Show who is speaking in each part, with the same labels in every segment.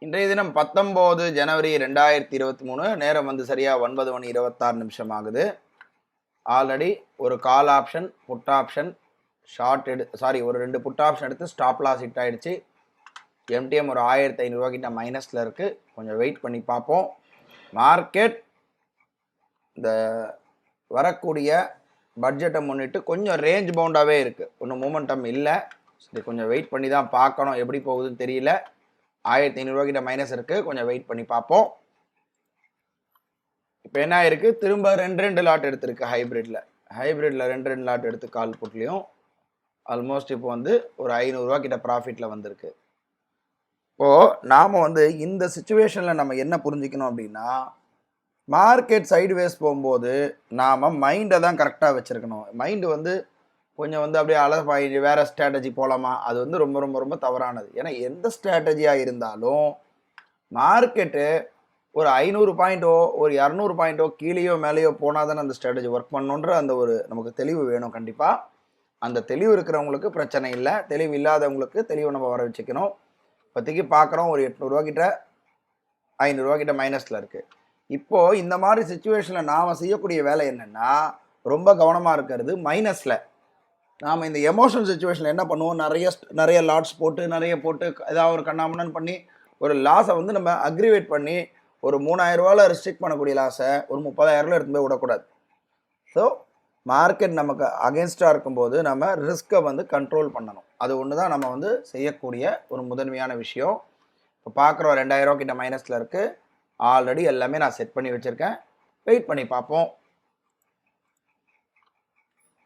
Speaker 1: இன்றைய தினம் 19 ஜனவரி 2023 நேரம் வந்து சரியா 9 மணி 26 நிமிஷம் ஆகுது. ஆல்ரெடி ஒரு கால் ஆப்ஷன் புட் ஆப்ஷன் ஒரு 2 புட் ஆப்ஷன் எடுத்து ஸ்டாப் லாஸ் ஹிட் ஆயிடுச்சு. எம்டிஎம் ஒரு 1500 ரூபா கிட்ட மைனஸில் இருக்குது. கொஞ்சம் வெயிட் பண்ணி பார்ப்போம். மார்க்கெட் இந்த வரக்கூடிய பட்ஜெட்டை முன்னிட்டு கொஞ்சம் ரேஞ்ச் பவுண்டாகவே இருக்குது. ஒன்றும் மூமெண்டம் இல்லை. சரி, கொஞ்சம் வெயிட் பண்ணி தான் பார்க்கணும். எப்படி போகுதுன்னு தெரியல. 1500 ரூபா கிட்ட மைனஸ் இருக்குது. கொஞ்சம் வெயிட் பண்ணி பார்ப்போம். இப்போ என்ன இருக்குது, திரும்ப ரெண்டு லாட் எடுத்திருக்கு. ஹைப்ரிட்டில் ரெண்டு லாட் எடுத்து கால் புட்லேயும் ஆல்மோஸ்ட் இப்போ வந்து ஒரு 500 ரூபா கிட்ட ப்ராஃபிட்டில் வந்திருக்கு. இப்போது நாம் வந்து இந்த சுச்சுவேஷனில் நம்ம என்ன புரிஞ்சுக்கணும் அப்படின்னா, மார்க்கெட் சைடுவேஸ் போகும்போது நாம் மைண்டை தான் கரெக்டாக வச்சுருக்கணும். மைண்டு வந்து கொஞ்சம் வந்து அப்படியே அழகாக வேறு ஸ்ட்ராட்டஜி போகலாமா, அது வந்து ரொம்ப ரொம்ப ரொம்ப தவறானது. ஏன்னா எந்த ஸ்ட்ராட்டஜியாக இருந்தாலும் மார்க்கெட்டு ஒரு 500 பாயிண்ட்டோ ஒரு 200 பாயிண்ட்டோ கீழேயோ மேலேயோ போனால் தானே அந்த ஸ்ட்ராட்டஜி ஒர்க் பண்ணணுன்ற அந்த ஒரு நமக்கு தெளிவு வேணும். கண்டிப்பாக அந்த தெளிவு இருக்கிறவங்களுக்கு பிரச்சனை இல்லை. தெளிவு இல்லாதவங்களுக்கு தெளிவு நம்ம வர வச்சுக்கணும். இப்போதைக்கு பார்க்குறோம் ஒரு 800 ரூபா கிட்ட 500 ரூபா கிட்ட மைனஸில் இருக்குது. இப்போது இந்த மாதிரி சுச்சுவேஷனில் நாம் செய்யக்கூடிய வேலை என்னென்னா, ரொம்ப கவனமாக இருக்கிறது. மைனஸில் நாம் இந்த எமோஷனல் சுச்சுவேஷனில் என்ன பண்ணுவோம், நிறைய லாட்ஸ் போட்டு ஏதாவது ஒரு கண்ணாமண்ணன் பண்ணி ஒரு லாஸை வந்து நம்ம அக்ரிவேட் பண்ணி ஒரு 3000 ரூபாவில் ரெஸ்ட்ரிக்ட் பண்ணக்கூடிய லாஸை ஒரு 30,000 எடுத்து போய் விடக்கூடாது. ஸோ மார்க்கெட் நமக்கு அகென்ஸ்டாக இருக்கும்போது நம்ம ரிஸ்க்கை வந்து கண்ட்ரோல் பண்ணணும். அது ஒன்று தான் நம்ம வந்து செய்யக்கூடிய ஒரு முதன்மையான விஷயம். இப்போ பார்க்குறோம் 2000 ரூபா கிட்ட மைனஸில் இருக்குது. ஆல்ரெடி எல்லாமே நான் செட் பண்ணி வச்சுருக்கேன். வெயிட் பண்ணி பார்ப்போம்.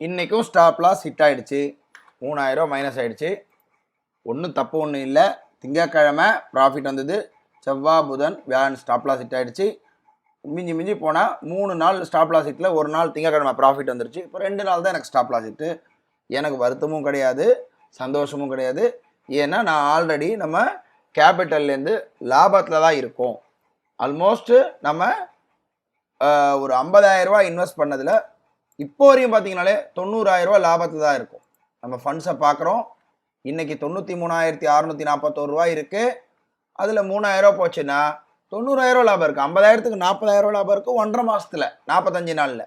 Speaker 1: இன்றைக்கும் ஸ்டாப் லாஸ் ஹிட் ஆகிடுச்சு. 3000 ரூபா மைனஸ் ஆகிடுச்சு. ஒன்றும் தப்பு ஒன்றும் இல்லை. திங்கட்கிழமை ப்ராஃபிட் வந்தது. செவ்வாய் புதன் வியாழன் ஸ்டாப் லாஸ் ஹிட் ஆகிடுச்சு. மிஞ்சி போனால் 3 நாள் ஸ்டாப் லாஸ் ஹிட்டில் ஒரு நாள் திங்கட்கிழமை ப்ராஃபிட் வந்துருச்சு. இப்போ 2 நாள் தான் எனக்கு ஸ்டாப் லாஸ் ஹிட்டு. எனக்கு வருத்தமும் கிடையாது, சந்தோஷமும் கிடையாது. ஏன்னா நான் ஆல்ரெடி நம்ம கேபிட்டல்லேருந்து லாபத்தில் தான் இருக்கோம். ஆல்மோஸ்ட்டு நம்ம ஒரு 50,000 ரூபா இன்வெஸ்ட் பண்ணதில் இப்போ வரையும் பார்த்தீங்கனாலே 90,000 ரூபா லாபத்தில் தான் இருக்கும். நம்ம ஃபண்ட்ஸை பார்க்குறோம். இன்றைக்கி 93,641 ரூபா இருக்குது. அதில் 3,000 ரூபா போச்சுன்னா 90,000 ரூபா லாபம் இருக்குது. 50,000க்கு 40,000 ரூபா லாபம் இருக்குது 1.5 மாதத்தில் 45 நாளில்.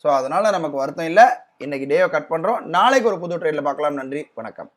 Speaker 1: ஸோ அதனால் நமக்கு வருத்தம் இல்லை. இன்றைக்கி டேவை கட் பண்ணுறோம். நாளைக்கு ஒரு புது ட்ரேடில் பார்க்கலாம். நன்றி, வணக்கம்.